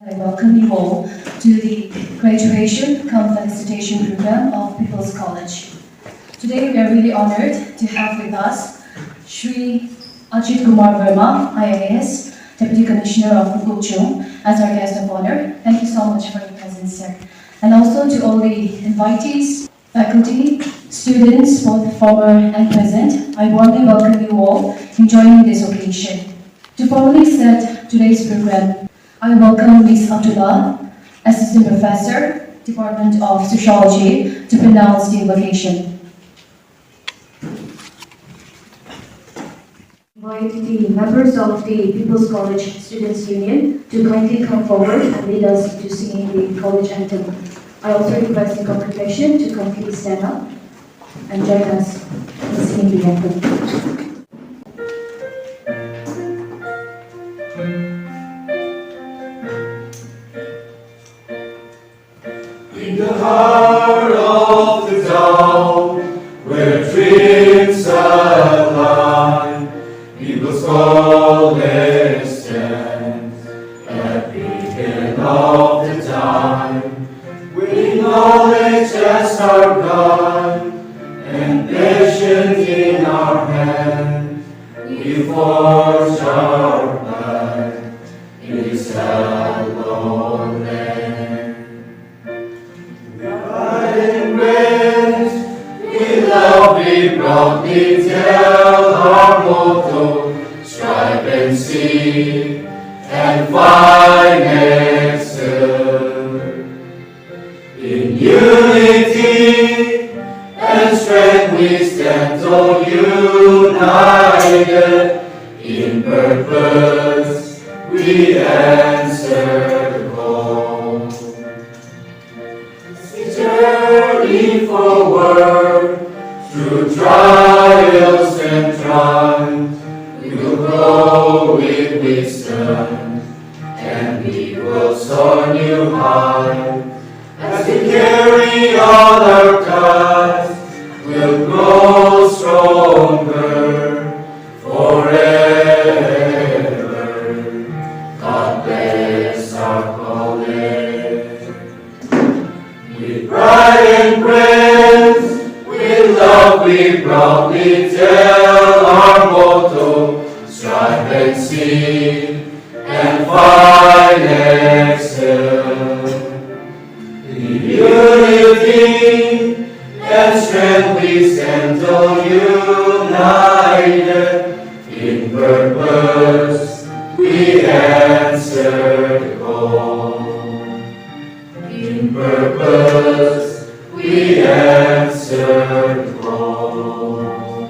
I welcome you all to the graduation cum felicitation program of People's College. Today we are really honored to have with us Shri Ajit Kumar Verma, IAS, Deputy Commissioner of Mokokchung, as our guest of honor. Thank you so much for your presence, sir. And also to all the invitees, faculty, students, both former and present, I warmly welcome you all in joining this occasion. To formally start today's program, I welcome Ms. Abdullah, Assistant Professor, Department of Sociology, to pronounce the invocation. Invite the members of the People's College Students' Union to kindly come forward and lead us into singing the college anthem. I also request the congregation to kindly stand up and join us in singing the anthem. In the heart of the town, where dreams align, People's College stands at the beginning of the time. With knowledge as our guide, and patience in our hand, we forge our path in this hallowed land. We proudly tell our motto, strive and seek and find excel. In unity and strength we stand so united. In purpose we answer the call. Journey forward through trials and triumphs, we will grow with wisdom, and we will soar new high. As we carry on our task, we'll grow stronger forever. God bless our college. With pride and praise, with love we proudly tell our motto, strive and seek and find excel. In unity and strength we stand so united. In purpose we answer the call. In purpose we answer the call.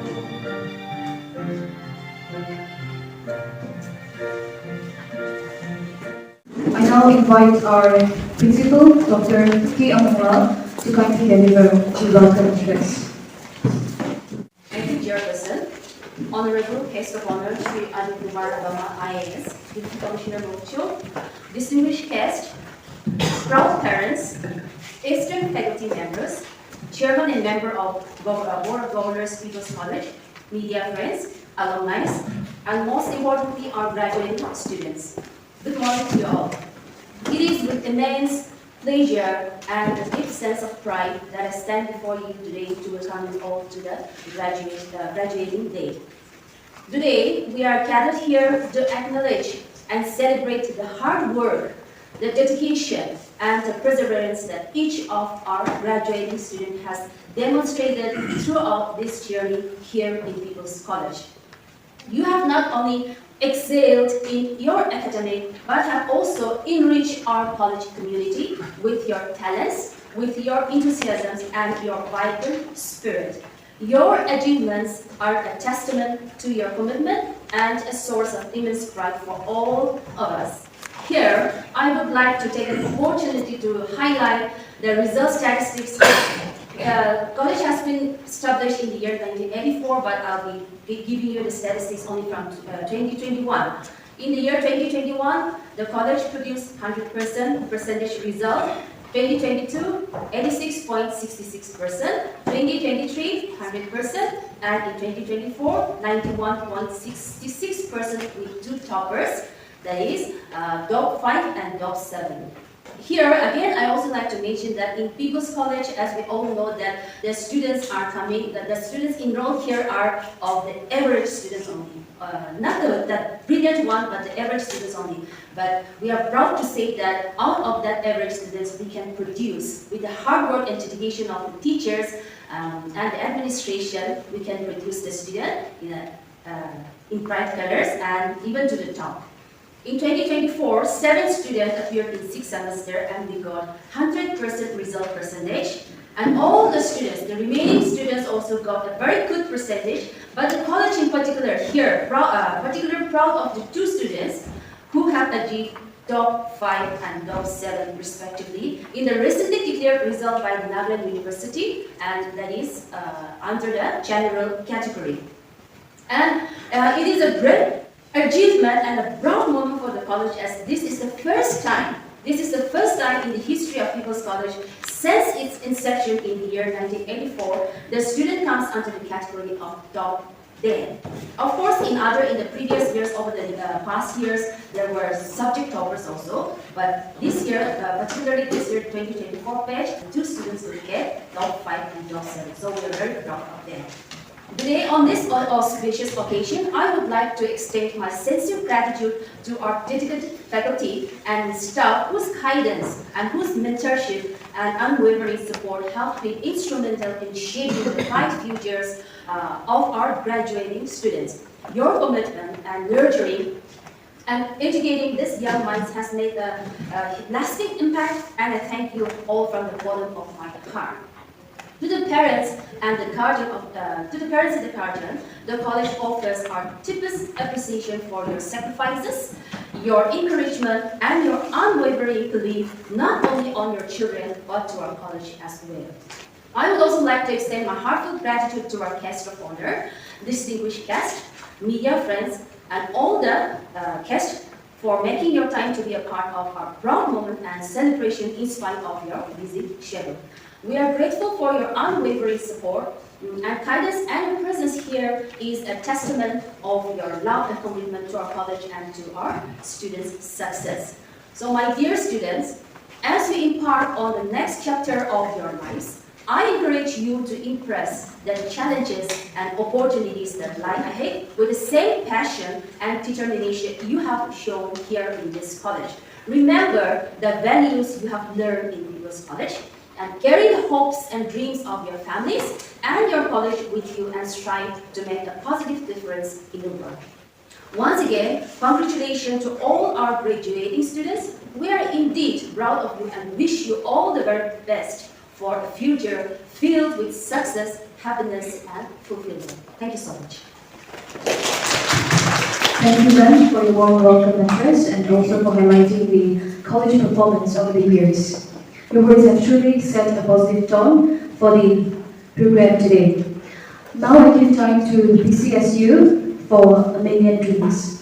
I now invite our Principal, Dr. K. Amanwal, to kindly deliver the welcome address. Thank you, Chairperson. Honorable Guest of Honor, Shri Ajit Kumar Verma, IAS, Deputy Commissioner Mokokchung, distinguished guests, proud parents, esteemed faculty members, Chairman and member of Board of Governors, People's College, media friends, alumni, and most importantly, our graduating students. Good morning to you all. It is with immense pleasure and a deep sense of pride that I stand before you today to welcome you all to the graduating day. Today, we are gathered here to acknowledge and celebrate the hard work, the dedication, and the perseverance that each of our graduating students has demonstrated throughout this journey here in People's College. You have not only excelled in your academic, but have also enriched our college community with your talents, with your enthusiasm, and your vibrant spirit. Your achievements are a testament to your commitment and a source of immense pride for all of us. Here, I would like to take an opportunity to highlight the result statistics. College has been established in the year 1984, but I'll be giving you the statistics only from 2021. In the year 2021, the college produced 100% percentage result. 2022, 86.66%, 2023, 100%, and in 2024, 91.66% with two toppers. that is DOP 5 and DOP 7. Here, again, I also like to mention that in People's College, as we all know that the students are coming, that the students enrolled here are of the average students only. Not the brilliant one, but the average students only. But we are proud to say that out of that average students, we can produce, with the hard work and dedication of the teachers and the administration, we can produce the student in bright colors and even to the top. In 2024, 7 students appeared in 6th semester and we got 100% result percentage. And all the students, the remaining students also got a very good percentage. But the college in particular here, particularly proud of the 2 students who have achieved DOP 5 and DOP 7 respectively in the recently declared result by the Nagaland University, and that is under the general category. And it is a great achievement and a proud moment for the college, as this is the first time in the history of People's College since its inception in the year 1984, the student comes under the category of DOP 10. Of course, in the previous years, over the past years, there were subject toppers also, but this year, particularly this year, 2024 batch, 2 students will get DOP 5 and DOP 7, so we are very proud of them. Today, on this auspicious occasion, I would like to extend my sincere gratitude to our dedicated faculty and staff whose guidance and whose mentorship and unwavering support have been instrumental in shaping the bright futures of our graduating students. Your commitment and nurturing and educating these young minds has made a lasting impact, and I thank you all from the bottom of my heart. To the parents and the guardian, the college offers our deepest appreciation for your sacrifices, your encouragement, and your unwavering belief not only on your children but to our college as well. I would also like to extend my heartfelt gratitude to our guest of honor, distinguished guests, media friends, and all the guests for making your time to be a part of our proud moment and celebration in spite of your busy schedule. We are grateful for your unwavering support and guidance, and your presence here is a testament of your love and commitment to our college and to our students' success. So my dear students, as we embark on the next chapter of your lives, I encourage you to impress the challenges and opportunities that lie ahead with the same passion and determination you have shown here in this college. Remember the values you have learned in People's College, and carry the hopes and dreams of your families and your college with you, and strive to make a positive difference in the world. Once again, congratulations to all our graduating students. We are indeed proud of you and wish you all the very best for a future filled with success, happiness, and fulfillment. Thank you so much. Thank you, Ben, for your warm welcome address and also for highlighting the college performance over the years. Your words have truly set a positive tone for the program today. Now I give time to PCSU for a million dreams.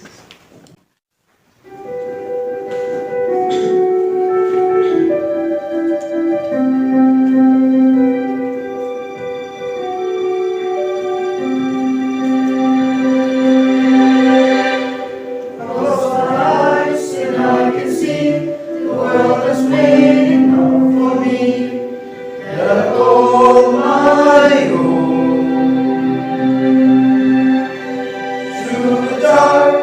Dark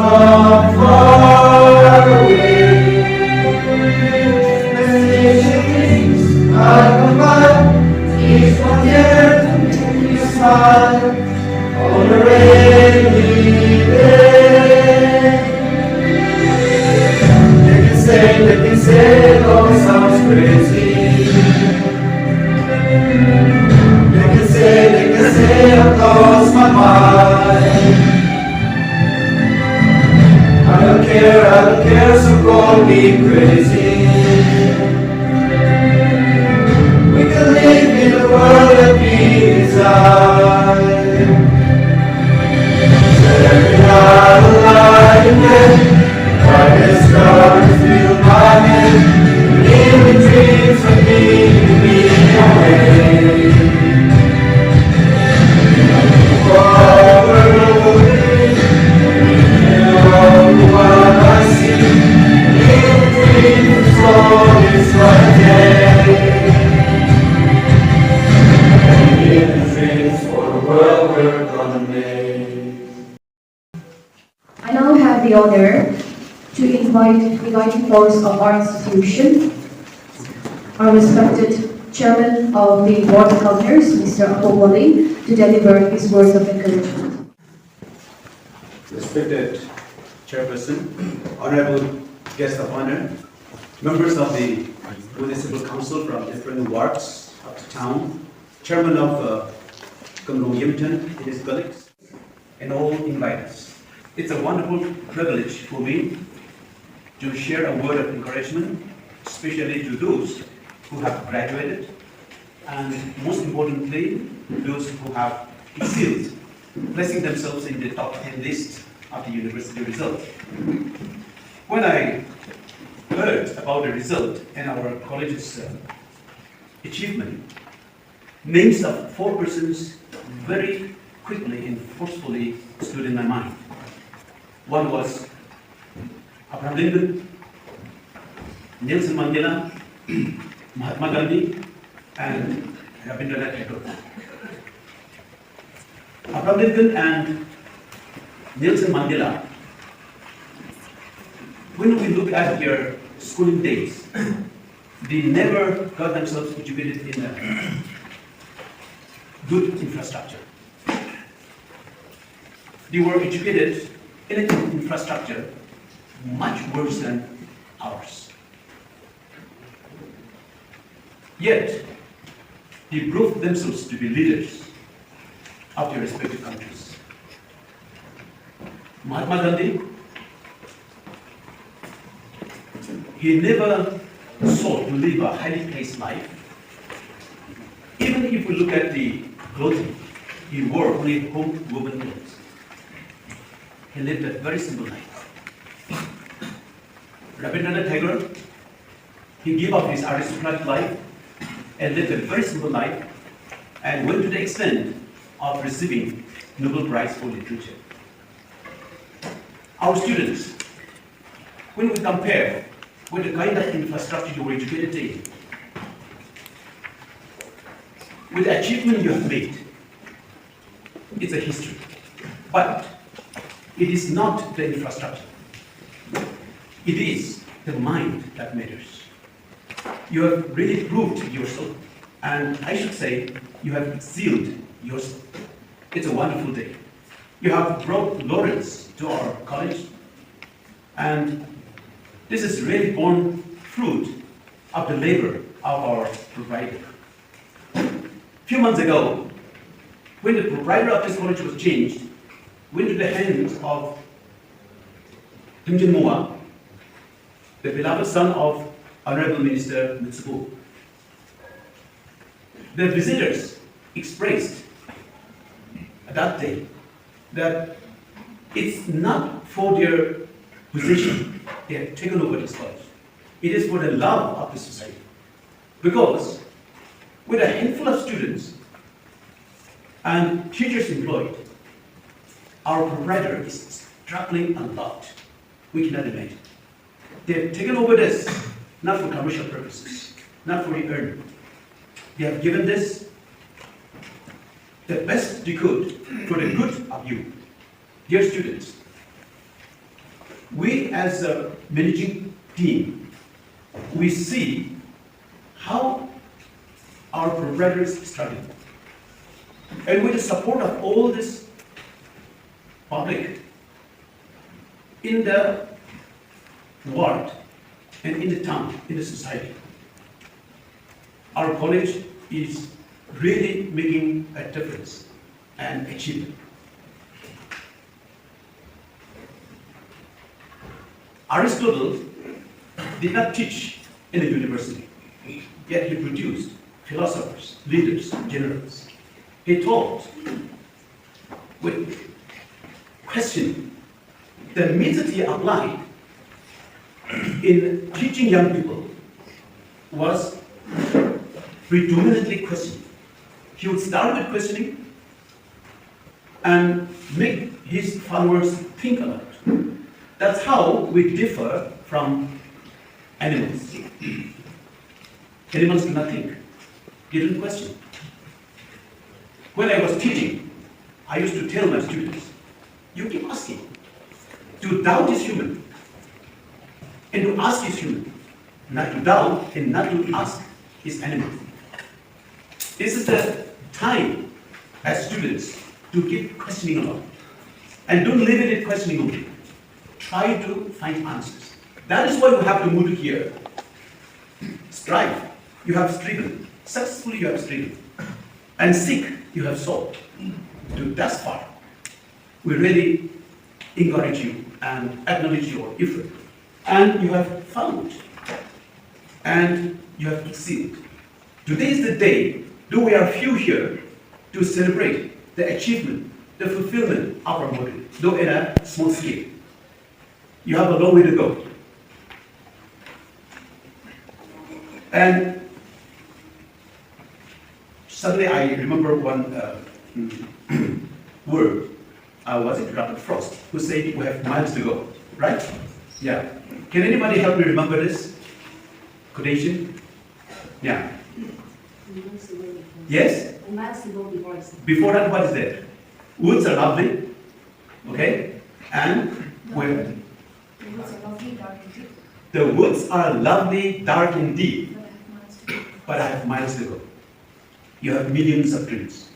from far away. Destination things I come by, each one there to make me smile on a rainy day. They can say, it all sounds crazy. They can say I've lost my mind. I don't care, so call me crazy. We can live in a world that we desire. Set every night alive and dead. Darkest stars fill my head. Living dreams of me away. I now have the honor to invite the guiding force of our institution, our respected Chairman of the Board of Governors, Mr. Akoboli, to deliver his words of encouragement. Respected Chairperson, Honorable Guest of Honor, members of the Municipal Council from different wards of the town, Chairman of Kumrong Yimton and his colleagues, and all inviters. It's a wonderful privilege for me to share a word of encouragement, especially to those who have graduated, and most importantly, those who have excelled, placing themselves in the top 10 list of the university result. When I heard about the result and our college's achievement, names of 4 persons very quickly and forcefully stood in my mind. One was Abraham Lincoln, Nelson Mandela, Mahatma Gandhi, and Rabindranath Tagore. Abraham Lincoln and Nelson Mandela, when we look at their schooling days, they never got themselves educated in a good infrastructure. They were educated in an infrastructure much worse than ours. Yet, they proved themselves to be leaders of their respective countries. Mahatma Gandhi, he never sought to live a highly placed life. Even if we look at the clothing, he wore only home woven clothes. He lived a very simple life. Rabindranath Tagore, he gave up his aristocratic life and lived a very simple life and went to the extent of receiving Nobel Prize for Literature. Our students, when we compare with the kind of infrastructure you were educated in, with the achievement you have made, it's a history. But it is not the infrastructure. It is the mind that matters. You have really proved yourself, and I should say, you have excelled yourself. It's a wonderful day. You have brought laurels to our college, and this is really born fruit of the labor of our proprietor. A few months ago, when the proprietor of this college was changed, went to the hands of Timjin Moa, the beloved son of Honorable Minister Mitsuko. The visitors expressed that day that it's not for their position they have taken over this college. It is for the love of the society. Because with a handful of students and teachers employed, our proprietor is struggling a lot. We cannot imagine. They have taken over this not for commercial purposes, not for the earning. They have given this the best they could for the good of you, dear students. we as a managing team, we see how our proprietors struggling. And with the support of all this public in the world and in the town, in the society, our college is really making a difference and achievement. Aristotle did not teach in a university, yet he produced philosophers, leaders, generals. He taught with questioning. The method he applied in teaching young people was predominantly questioning. He would start with questioning and make his followers think about it. That's how we differ from animals. Animals do not think. They don't question. When I was teaching, I used to tell my students, you keep asking. To doubt is human. And to ask is human. Not to doubt and not to ask is animal. This is the time as students to keep questioning a lot. And don't leave it at questioning only. Try to find answers. That is why you have to move to here. Strive. You have striven. Successfully you have striven. And seek. You have sought. To thus far. We really encourage you and acknowledge your effort. And you have found. And you have succeeded. Today is the day, though we are few here, to celebrate the achievement, the fulfillment of our motto, though in a small scale. You have a long way to go. And suddenly I remember one word. Was it Robert Frost who said we have miles to go, right? Yeah. Can anybody help me remember this quotation? Yeah. Yes? Before that, what is that? Woods are lovely, okay? And where? The woods are lovely, dark and deep, but I have miles to go. You have millions of dreams.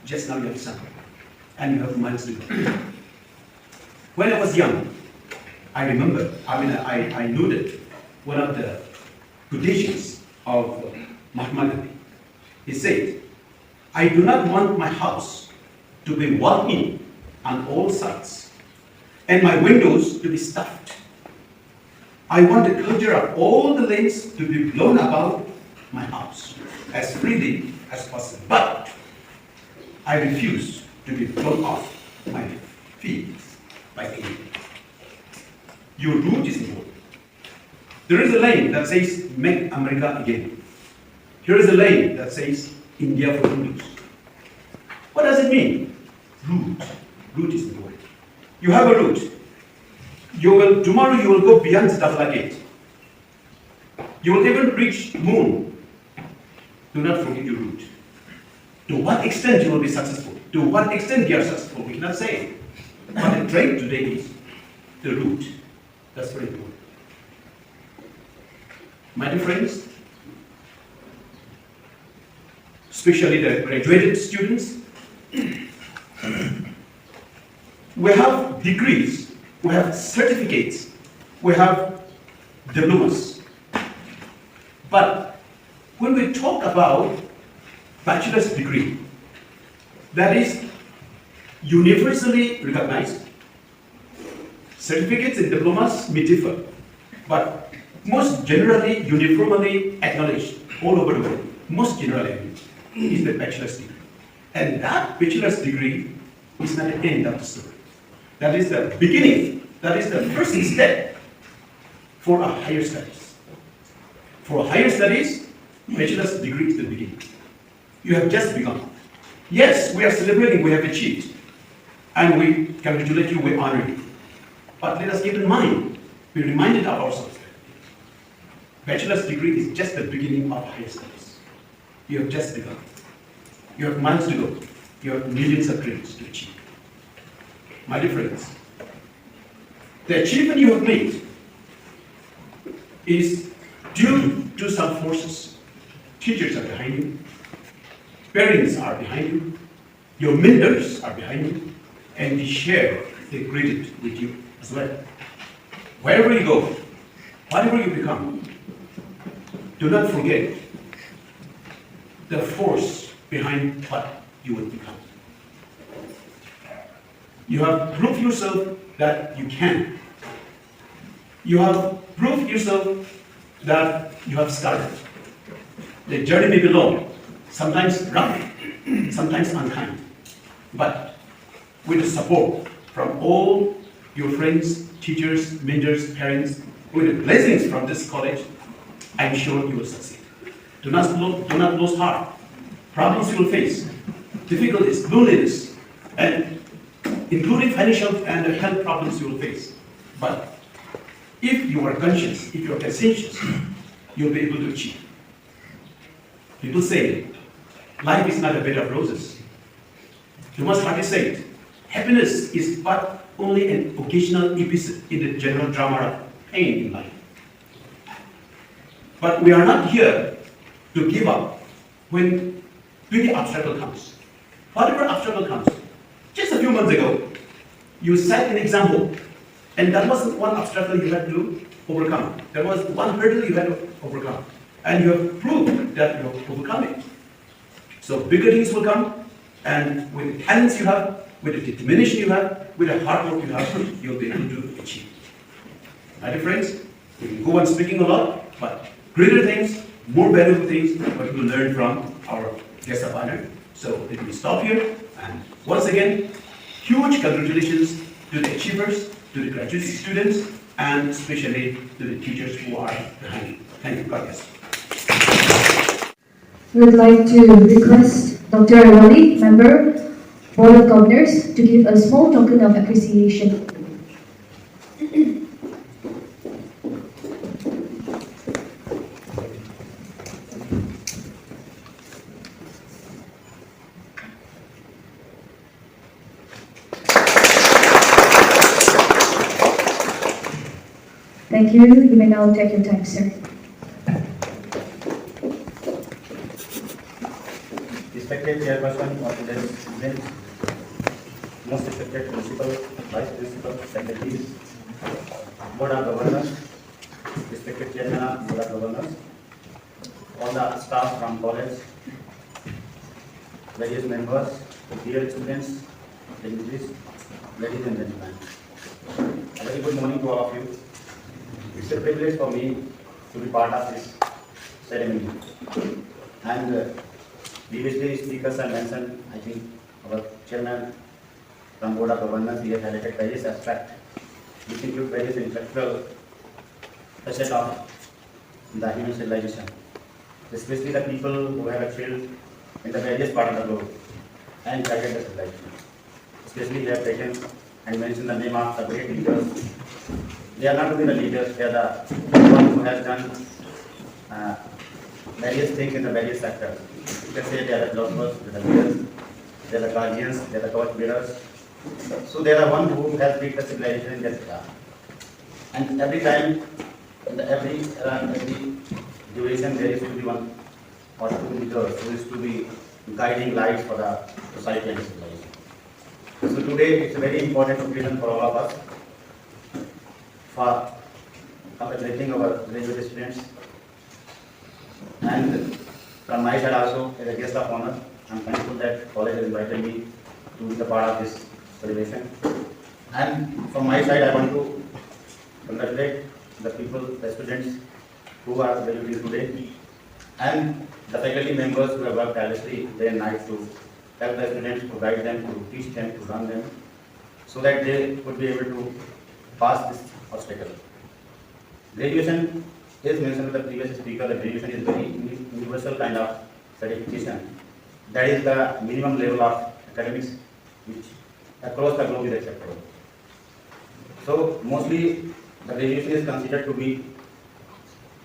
Just now you have some, and you have miles to go. When I was young, I remember, I knew that one of the quotations of Mahatma Gandhi. He said, I do not want my house to be walled in on all sides, and my windows to be stuffed. I want the culture of all the lanes to be blown about my house as freely as possible. But I refuse to be blown off my feet by anyone. Your root is important. There is a lane that says, make America again. Here is a lane that says, India for Hindus. What does it mean? Root. Root is important. You have a root. Tomorrow you will go beyond the Dafla gate. You will even reach moon. Do not forget your root. To what extent you will be successful? To what extent you are successful? We cannot say. But the trait today is the root. That's very important. My dear friends, especially the graduated students, we have degrees, we have certificates, we have diplomas. But when we talk about bachelor's degree, that is universally recognized. Certificates and diplomas may differ, but most generally, uniformly acknowledged all over the world, most generally acknowledged, is the bachelor's degree. And that bachelor's degree is not the end of the story. That is the beginning, that is the first step for a higher studies. For higher studies, bachelor's degree is the beginning. You have just begun. Yes, we are celebrating, we have achieved. And we congratulate you, we honor you. But let us keep in mind, be reminded of ourselves. Bachelor's degree is just the beginning of higher studies. You have just begun. You have miles to go. You have millions of dreams to achieve. My dear friends, The achievement you have made is due to some forces. Teachers are behind you, parents are behind you, your mentors are behind you, and they share the credit with you as well. Wherever you go, whatever you become, do not forget the force behind what you will become. You have proved yourself that you can. You have proved yourself that you have started. The journey may be long, sometimes rough, sometimes unkind, but with the support from all your friends, teachers, mentors, parents, with the blessings from this college, I'm sure you will succeed. Do not lose heart. Problems you will face, difficulties, loneliness, and including financial and health problems you will face. But if you are conscious, if you are conscientious, you'll be able to achieve. People say, life is not a bed of roses. You must hardly say it. Happiness is but only an occasional episode in the general drama of pain in life. But we are not here to give up when big obstacle comes. Whatever obstacle comes. Just a few months ago, you set an example, and that wasn't one obstacle you had to overcome. There was one hurdle you had to overcome. And you have proved that you have overcome it. So bigger things will come, and with the talents you have, with the determination you have, with the hard work you have, you'll be able to achieve. My dear friends, we can go on speaking a lot, but greater things, more valuable things, what we will learn from our guest of honor. So let me stop here, and once again, huge congratulations to the achievers, to the graduate students, and especially to the teachers who are behind you. Thank you. God bless. We would like to request Dr. Wali, member, Board of Governors, to give a small token of appreciation. Thank you. You may now take your time, sir. Respected Chairperson of today's event, most respected Principal, Vice Principal, Secretaries, Board of Governors, respected Chairman of Board of Governors, all the staff from college, various members, dear students, dignitaries, ladies and gentlemen. A very good morning to all of you. It's a privilege for me to be part of this ceremony. And previously speakers have mentioned, I think our chairman from Board of Governors, he has highlighted various aspects which include various intellectual facets of the human civilization, especially the people who have achieved in the various parts of the globe and guided the civilization. Especially they have taken and mentioned the name of the great leaders. They are not only the leaders, they are the one who has done various things in the various sectors. You can say they are the philosophers, they are the leaders, they are the guardians, they are the torch bearers. So they are the one who has built the civilization in their time. And every time, in every duration, there is to be one or two leaders who is to be guiding lights for the society and civilization. So today it's a very important occasion for all of us for congratulating our graduate students. And from my side also, as a guest of honor, I am thankful that college has invited me to be the part of this celebration. And from my side, I want to congratulate the people, the students who are graduating today, and the faculty members who have worked tirelessly day and night to help the students, to guide them, to teach them, to run them, so that they would be able to pass this obstacle. Graduation is mentioned by the previous speaker. The graduation is very universal kind of certification. That is the minimum level of academics which across the globe is acceptable. So mostly the graduation is considered to be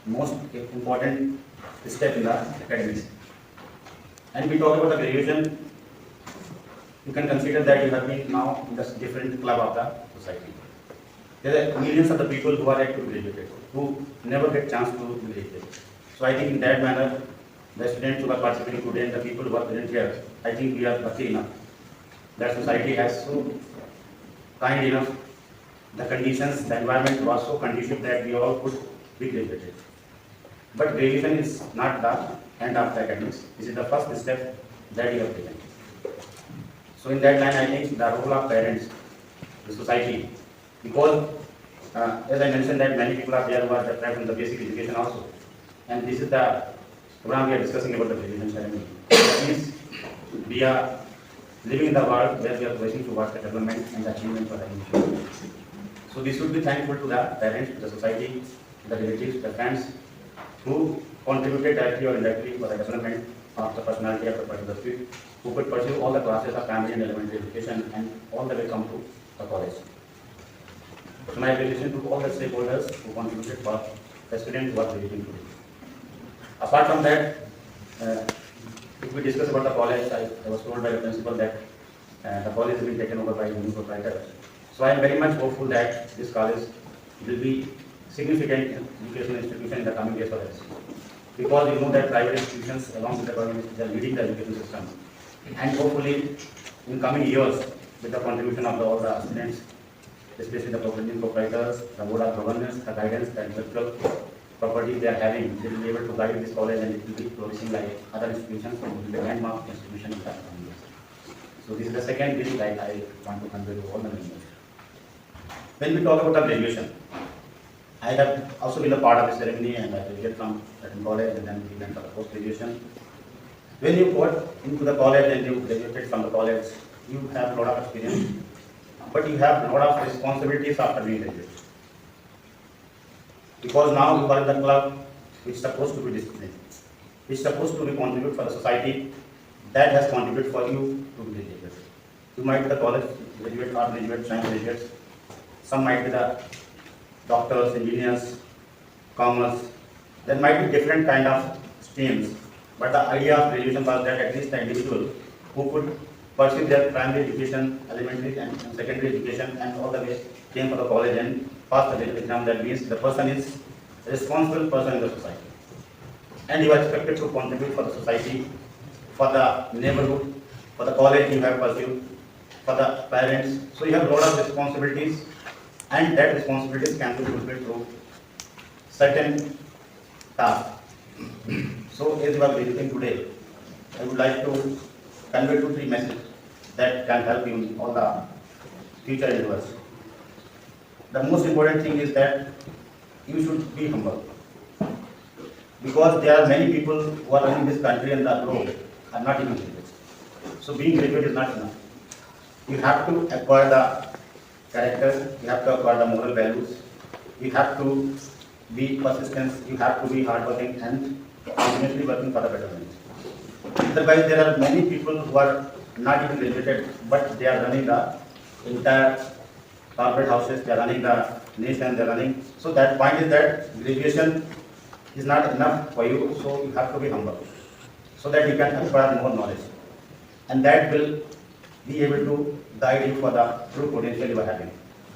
most important step in the academics. And we talk about the graduation, you can consider that you have been now in the different club of the society. There are millions of the people who are yet to be graduated, who never get chance to be graduated. So I think in that manner, the students who are participating today and the people who are present here, I think we are lucky enough that society has so kind enough, the conditions, the environment was so conducive that we all could be graduated. But graduation is not the end of the academics. This is the first step that you have taken. So in that line, I think the role of parents, the society, because as I mentioned that many people are there who are deprived from the basic education also. And this is the program we are discussing about the graduation ceremony. That means we are living in the world where we are working towards the development and the achievement for the nation. So we should be thankful to the parents, to the society, to the relatives, the friends who contributed directly or indirectly for the development of the personality of the particular student, who could pursue all the classes of primary and elementary education and all the way come to the college. So my appreciation to all the stakeholders who contributed for the students who are graduating today. Apart from that, if we discuss about the college, I was told by the principal that the college has been taken over by a new proprietor. So I am very much hopeful that this college will be significant educational institution in the coming years for us. Because you know that private institutions along with the government they are leading the education system. And hopefully in coming years with the contribution of all the students, especially the proprietors, the board of governance, the guidance, the intellectual property they are having, they will be able to guide this college and it will be flourishing like other institutions and will be the landmark institution in the coming years. So this is the second thing that I want to convey to all the members. When we talk about the graduation, I have also been a part of the ceremony and I graduated from certain college and then we went for the post-graduation. When you got into the college and you graduated from the college, you have a lot of experience, but you have a lot of responsibilities after being graduated. Because now you are in the club which is supposed to be disciplined, which is supposed to be contribute for the society that has contributed for you to be graduated. You might be the college graduate or graduate, science graduates, some might be the doctors, engineers, commerce. There might be different kind of streams, but the idea of graduation was that at least the individual who could pursue their primary education, elementary and secondary education and all the way came for the college and passed the exam. That means the person is a responsible person in the society. And you are expected to contribute for the society, for the neighborhood, for the college you have pursued, for the parents. So you have a lot of responsibilities and that responsibilities can be fulfilled through certain tasks. So as you are visiting today, I would like to convey 2-3 messages that can help you in all the future endeavors. The most important thing is that you should be humble. Because there are many people who are running this country and the globe are not even graduates. So being graduate is not enough. You have to acquire the character, you have to acquire the moral values, you have to be persistent, you have to be hardworking and continuously working for the betterment. Otherwise, there are many people who are not even graduated, but they are running the entire corporate houses, they are running the nation, they are running. So that point is that graduation is not enough for you, so you have to be humble, so that you can acquire more knowledge. And that will be able to guide you for the true potential you are having.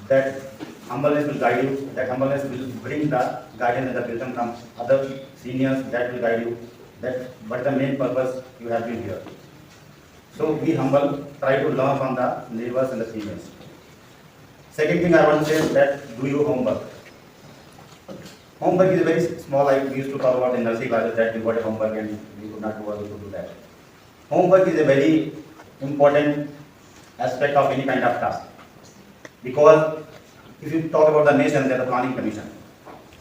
That humbleness will guide you, that humbleness will bring the guidance and the wisdom from other seniors that will guide you. But the main purpose you have been here. So be humble, try to learn from the neighbors and the seniors. Second thing I want to say is that do your homework. Homework is a very small, like we used to talk about in nursery classes that we got a homework and we could not do able to do that. Homework is a very important aspect of any kind of task. Because if you talk about the nation, there is a planning commission.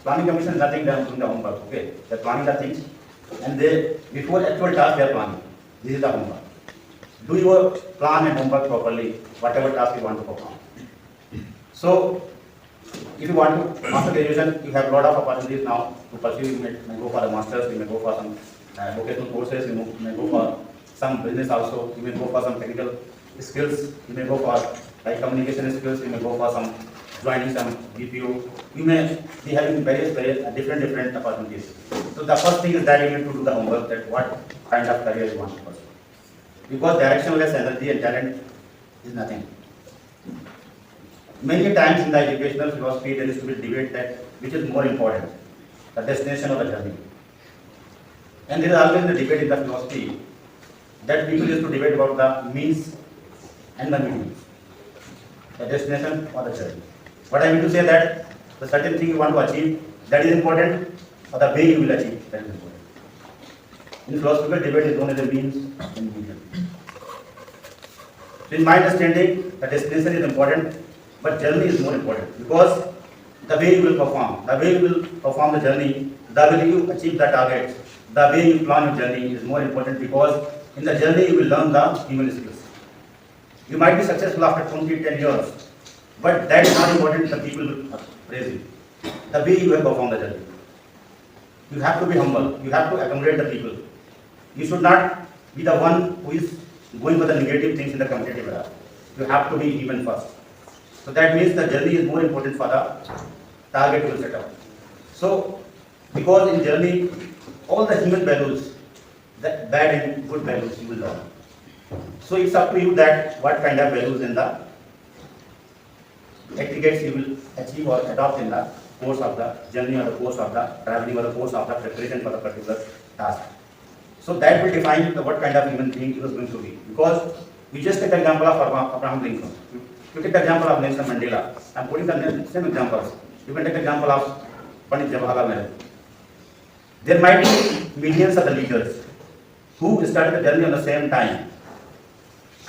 Planning commission is nothing than doing the homework, okay? They are planning the things and they, before actual task they are planning. This is the homework. Do your plan and homework properly, whatever task you want to perform. So, if you want to, after graduation, you have a lot of opportunities now to pursue. You may go for a master's, you may go for some vocational courses, you may go for some business also, you may go for some technical skills, you may go for like communication skills, you may go for some joining some BPO, you may be having various different opportunities. So the first thing is that you need to do the homework, that what kind of career you want to pursue. Because directionless energy and talent is nothing. many times in the educational philosophy there is to be debate that which is more important, the destination or the journey. And there is always the debate in the philosophy that people used to debate about the means and the means, the destination or the journey. What I mean to say that the certain thing you want to achieve, that is important, or the way you will achieve, that is important. In philosophical debate is known as the means and medium. So in my understanding, the destination is important, but journey is more important, because the way you will perform, the journey, the way you achieve the target, the way you plan your journey is more important, because in the journey you will learn the human skills. You might be successful after 20, 10 years, but that is not important, the people will praise you. The way you will perform the journey. You have to be humble, you have to accommodate the people. You should not be the one who is going for the negative things in the competitive era. You have to be even first. So that means the journey is more important for the target you will set up. So, because in journey, all the human values, the bad and good values you will learn. So it's up to you that what kind of values in the aggregates you will achieve or adopt in the course of the journey or the course of the traveling or the course of the preparation for the particular task. So that will define what kind of human being you are going to be. Because you just take the example of Abraham Lincoln. You take the example of Nelson Mandela. I am putting the same examples. You can take the example of Pandit Jawaharlal Nehru. There might be millions of the leaders who started the journey at the same time.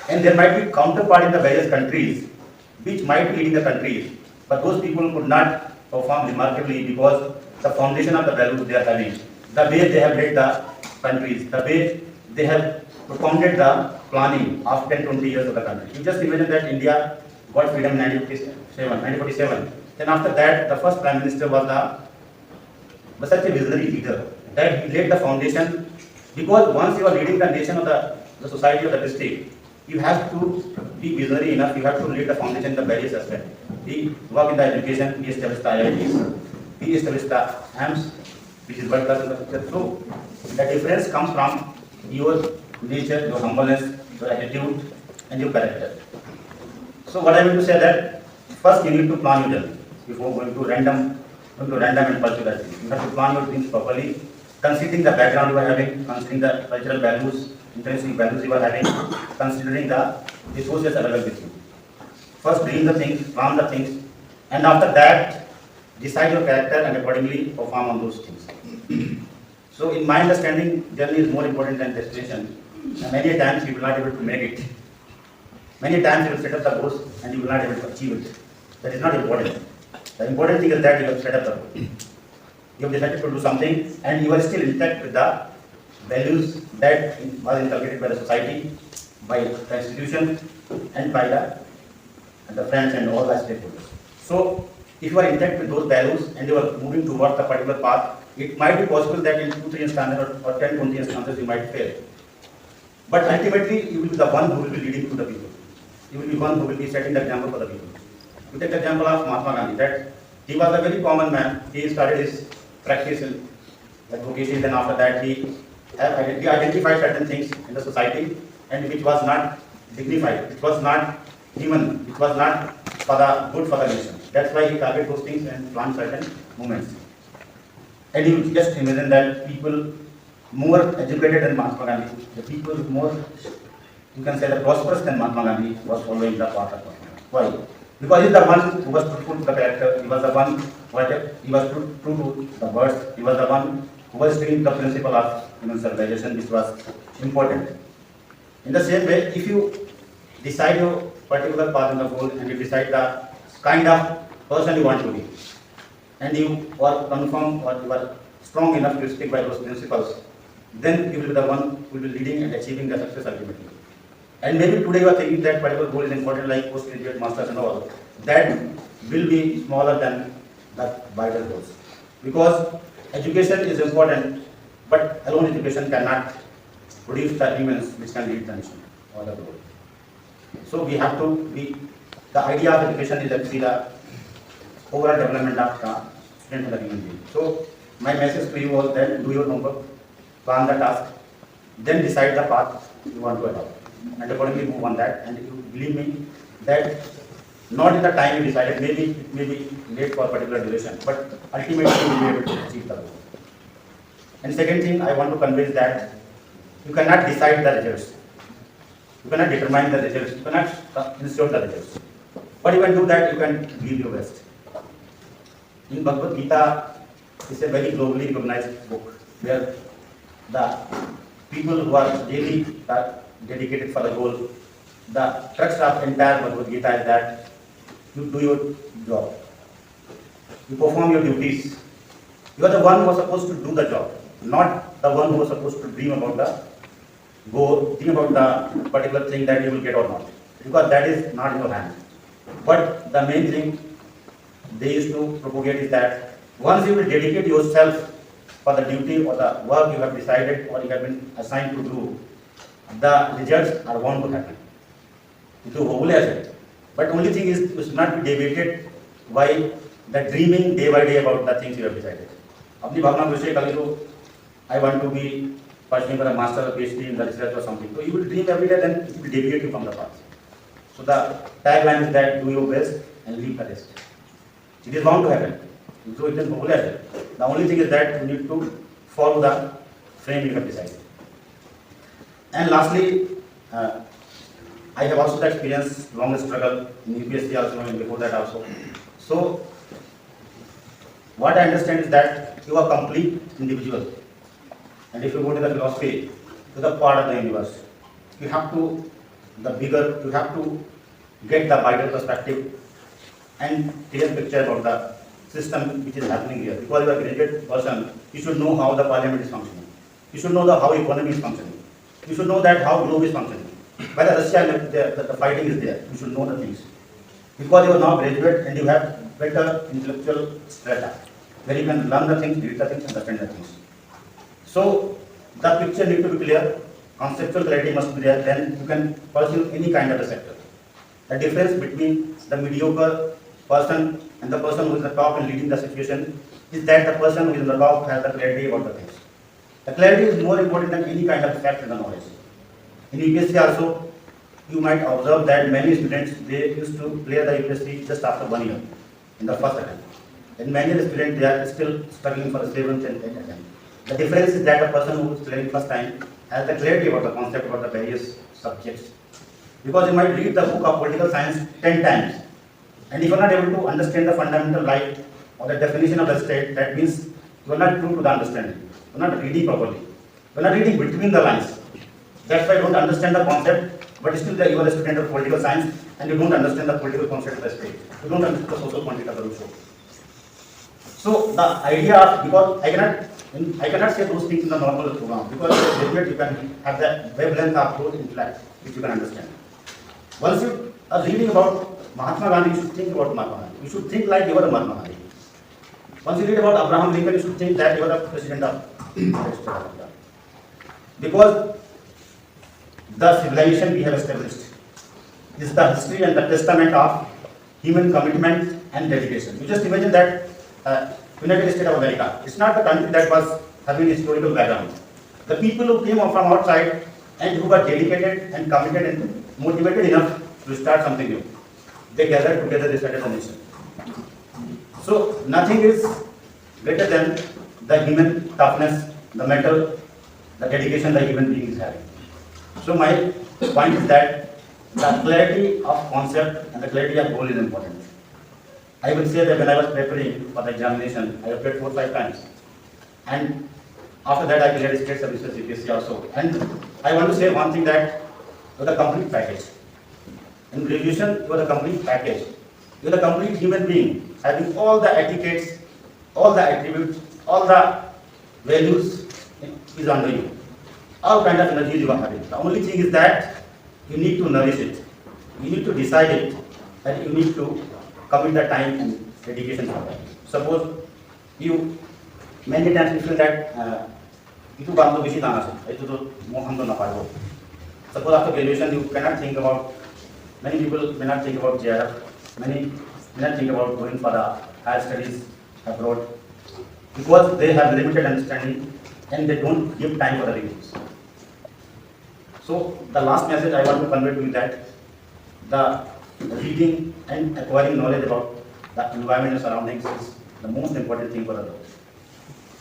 And there might be counterpart in the various countries which might be leading the countries. But those people could not perform remarkably because the foundation of the values they are having, the way they have led the countries, the way they have propounded the planning of 10-20 years of the country. You just imagine that India got freedom in 1947. Then after that, the first Prime Minister was such a visionary leader that he laid the foundation, because once you are leading the nation or the society or the district, you have to be visionary enough, you have to lay the foundation in the various aspects. He worked in the education, he established the IITs, he established the AMS, which is world class in the future. So the difference comes from your nature, your humbleness, your attitude, and your character. So what I mean to say that first you need to plan your journey before going to random and cultural things. You have to plan your things properly, considering the background you are having, considering the cultural values, intrinsic values you are having, considering the resources available with you. First dream the things, plan the things, and after that decide your character and accordingly perform on those things. So in my understanding, journey is more important than destination. And many times you will not be able to make it. Many times you will set up the goals and you will not be able to achieve it. That is not important. The important thing is that you have set up the goal. You have decided to do something and you are still intact with the values that was inculcated by the society, by the institution, and by the friends and all the stakeholders. So if you are intact with those values and you are moving towards a particular path, it might be possible that in 2-3 instances or 10-20 instances you might fail. But ultimately you will be the one who will be leading to the people. You will be one who will be setting the example for the people. You take the example of Mahatma Gandhi, that he was a very common man. He started his practice in advocacy, then after that he identified certain things in the society and which was not dignified, which was not human, which was not for the good for the nation. That's why he targeted those things and planned certain movements. And you just imagine that people more educated than Mahatma Gandhi, the people more, you can say, the prosperous than Mahatma Gandhi was following the path of Mahatma Gandhi. Why? Because he is the one who was truthful to the character, he was the one he was true to the words, he was the one who was sticking to the principle of human civilization, which was important. In the same way, if you decide your particular path in the goal and you decide the kind of person you want to be, and you are confirm or you are strong enough to stick by those principles, then you will be the one who will be leading and achieving the success ultimately. And maybe today you are thinking that particular goal is important, like postgraduate, masters and all. That will be smaller than the wider goals. Because education is important, but alone education cannot produce the humans which can lead the nation or the world. So we have to be, the idea of education is actually the overall development of the student and the human being. So my message to you was then do your homework, plan the task, then decide the path you want to adopt, and accordingly move on that. And if you believe me that not in the time you decided. Maybe it may be late for a particular duration, but ultimately you will be able to achieve the goal. And second thing I want to convey is that you cannot decide the results. You cannot determine the results. You cannot ensure the results. What you can do that, you can give your best. In Bhagavad Gita, it's a very globally recognized book where the people who are really dedicated for the goal, the crux of entire Bhagavad Gita is that you do your job. You perform your duties. You are the one who is supposed to do the job, not the one who is supposed to dream about the goal, think about the particular thing that you will get or not. Because that is not in your hand. But the main thing they used to propagate is that once you will dedicate yourself for the duty or the work you have decided or you have been assigned to do, the results are bound to happen. But only thing is, you should not be deviated by the dreaming day by day about the things you have decided. अपनी भावना विषय कल तो I want to be pursuing for a master or PhD in the research or something. So you will dream every day, then it will deviate you from the path. So the tagline is that do your best and leave the rest. It is bound to happen. So it is popular. The only thing is that you need to follow the frame you have decided. And lastly, I have also experienced long struggle in UPSC also and before that also. So what I understand is that you are complete individual. And if you go to the philosophy, to the part of the universe, you have to, you have to get the wider perspective and clear picture about the system which is happening here. Because you are a graduate person, you should know how the parliament is functioning. You should know how economy is functioning. You should know that how globe is functioning. Whether Russia, the fighting is there, you should know the things. Because you are now graduate and you have better intellectual strata, where you can learn the things, read the things, understand the things. So the picture needs to be clear, conceptual clarity must be there, then you can pursue any kind of a sector. The difference between the mediocre person and the person who is at the top and leading the situation is that the person who is on the top has the clarity about the things. The clarity is more important than any kind of fact and the knowledge. In UPSC also, you might observe that many students, they used to clear the UPSC just after 1 year, in the first attempt. And many students, they are still struggling for the 7th and 8th attempt. The difference is that a person who is clearing first time has the clarity about the concept, about the various subjects. Because you might read the book of political science 10 times, and if you are not able to understand the fundamental life or the definition of the state, that means you are not true to the understanding. You are not reading properly. You are not reading between the lines. That's why you don't understand the concept, but still you are a student of political science and you don't understand the political concept of the state. You don't understand the social context of the issue. So the idea of, because I cannot say those things in the normal program, because you can have the wavelength of those intellect which you can understand. Once you are reading about Mahatma Gandhi, you should think about Mahatma Gandhi. You should think like you are a Mahatma Gandhi. Once you read about Abraham Lincoln, you should think that you are the president of America. Because the civilization we have established is the history and the testament of human commitment and dedication. You just imagine that United States of America, it's not the country that was having a historical background. The people who came from outside and who were dedicated and committed and motivated enough to start something new, they gathered together, they started a nation. So nothing is greater than the human toughness, the mental, the dedication the human being is having. So my point is that the clarity of concept and the clarity of goal is important. I will say that when I was preparing for the examination, I applied 4 or 5 times. And after that I cleared state services UPSC also. And I want to say one thing, that you are the complete package. In graduation, you are the complete package. You are the complete human being, having all the etiquettes, all the attributes, all the values is under you. All kind of energies you are having. The only thing is that you need to nourish it. You need to decide it, and you need to commit the time and dedication for that. Suppose you many times you feel that itu काम तो बेसी दाना है, itu तो हम तो ना पारो. Suppose after graduation you cannot think about, many people may not think about JRF, many may not think about going for the higher studies abroad, because they have limited understanding and they don't give time for the reviews. So the last message I want to convey to you that the reading and acquiring knowledge about the environment and surroundings is the most important thing for adults.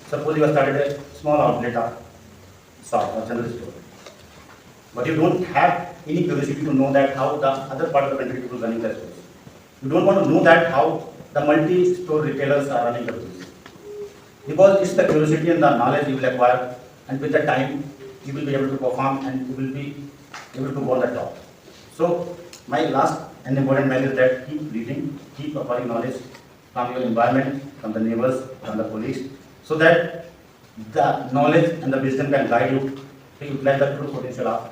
Suppose you have started a small outlet of shop or general store, but you don't have any curiosity to know that how the other part of the country people running their stores. You don't want to know that how the multi-store retailers are running the business. Because it's the curiosity and the knowledge you will acquire, and with the time you will be able to perform and you will be able to go on the top. So my last and important message is that keep reading, keep acquiring knowledge from your environment, from the neighbors, from the police, so that the knowledge and the wisdom can guide you to utilize the true potential of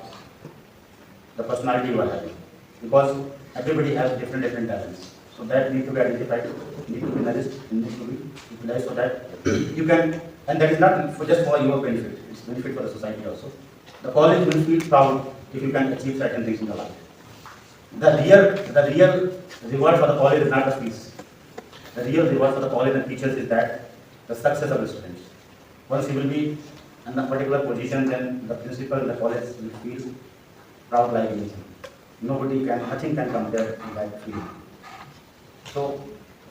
the personality you are having. Because everybody has different talents. So that need to be identified, need to be nourished, and need to be utilized so that you can, and that is not for just for your benefit, it's benefit for the society also. The college will feel proud if you can achieve certain things in your life. The real reward for the college is not the fees. The real reward for the college and teachers is that the success of the students. Once you will be in a particular position, then the principal in the college will feel proud like anything. Nothing can compare to that feeling. So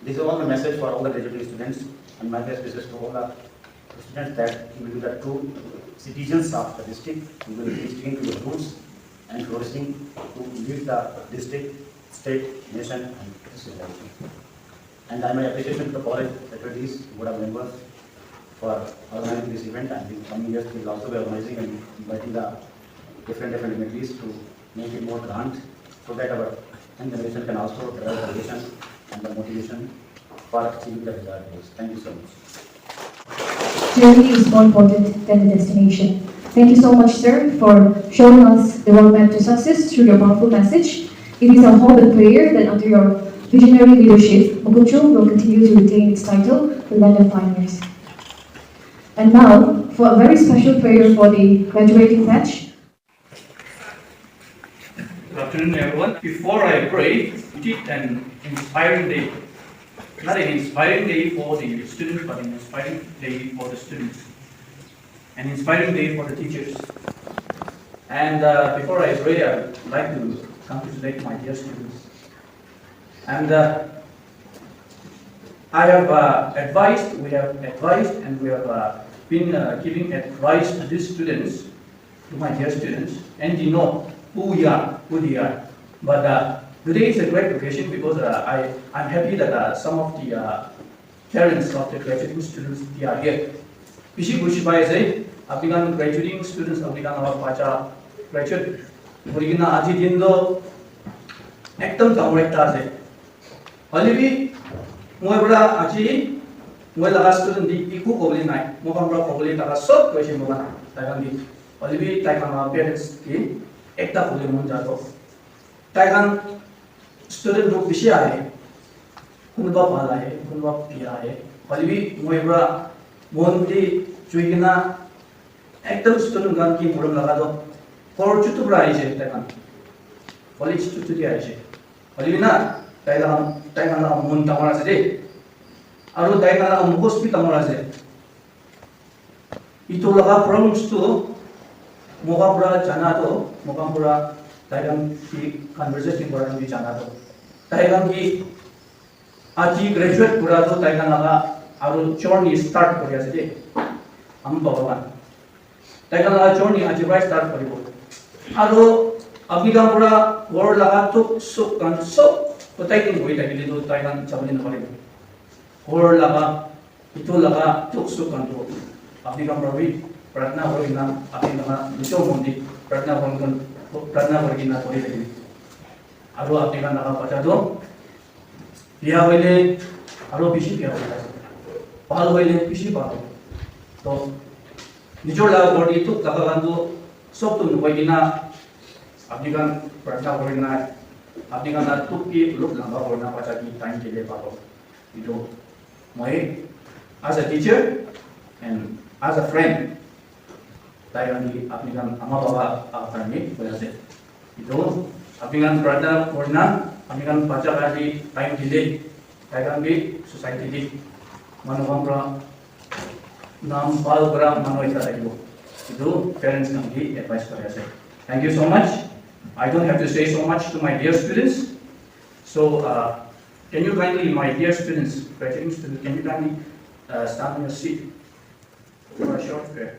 this is all the message for all the graduating students, and my best wishes to all the students that you will be the true citizens of the district, you will be sticking to your roots and flourishing to lead the district, state, nation, and society. And I may appreciation to the college faculties, board of members for organizing this event, and in coming years we will also be organizing and inviting the different dignitaries to make it more grand, so that our young generation can also derive the vision and the motivation for achieving the desired goals. Thank you so much. Journey is more important than the destination. Thank you so much, sir, for showing us the roadmap to success through your powerful message. It is our hope and prayer that under your visionary leadership, Mokokchung will continue to retain its title, the Land of Pioneers. And now, for a very special prayer for the graduating batch. Good afternoon, everyone. Before I pray, it is an inspiring day. Not an inspiring day for the students, but an inspiring day for the students. An inspiring day for the teachers. And before I pray, I would like to congratulate my dear students. And we have advised, and we have been giving advice to these students, to my dear students, and they know who they are. But today is a great occasion because I'm happy that some of the parents of the graduating students, they are here. Bishop Bushibai say, Abigan graduating students, Abigan our Pacha graduate, Burigina Ajidindo, Actum Kamrekta. Olivi, Muebra Aji, Muela student, the Iku Oblina, Mokambra Oblina, so question Mogan, Tagandi, Olivi, Taikama parents, Ekta Pulimunjato. Taikan student group Bishia, Kunba Pala, Kunba Pia, Olivi, Muebra, Mondi, Juigina, active student gun Kim Purum Lagado, for Chutubra Aje, Taikan, college to the Aje. Olivina, Taikan Mun Tamarase, Aru Taikan Hospital Morase. Itulaga problems to Mokapura Janato, Mokampura, Taikan ki conversation Puran Janato. Taikan ki Aji graduate Purato, Taikan Laga, Aru journey start Korea. Ambavan. Taikan journey Aji right start for you. Aru Abhigampura, word Laga took and so, but I can wait a little Taikan Chablin Holiday. Word Laga, Itulaga took so control. Abhigampura read, Pratna Horina, Abhigama, Lucho Mundi, Pratna Horgan, Pratna Horgina Holiday. Aru Abhigana Patado, Piavele, Aru Bishop, Palwele, Bishop. So, Nijola body took Takavando, Sopun Wagina. Abdikan Pratna Horina, Abdikan Tuki, look Lamba Horna Pachaki, time delay Palo. Ito, Moe, as a teacher and as a friend, Tayani Abdikan Amababa Afrani, where I said, Ito, Abdikan Pratna Horina, Abdikan Pachakati, time delay, Tayangi, society, Manovambra, Nam Palbra, Manoita. Ito, parents can be advice for yourself. Thank you so much. I don't have to say so much to my dear students. So, can you kindly, my dear students, graduating students, can you kindly stand on your seat for a short prayer?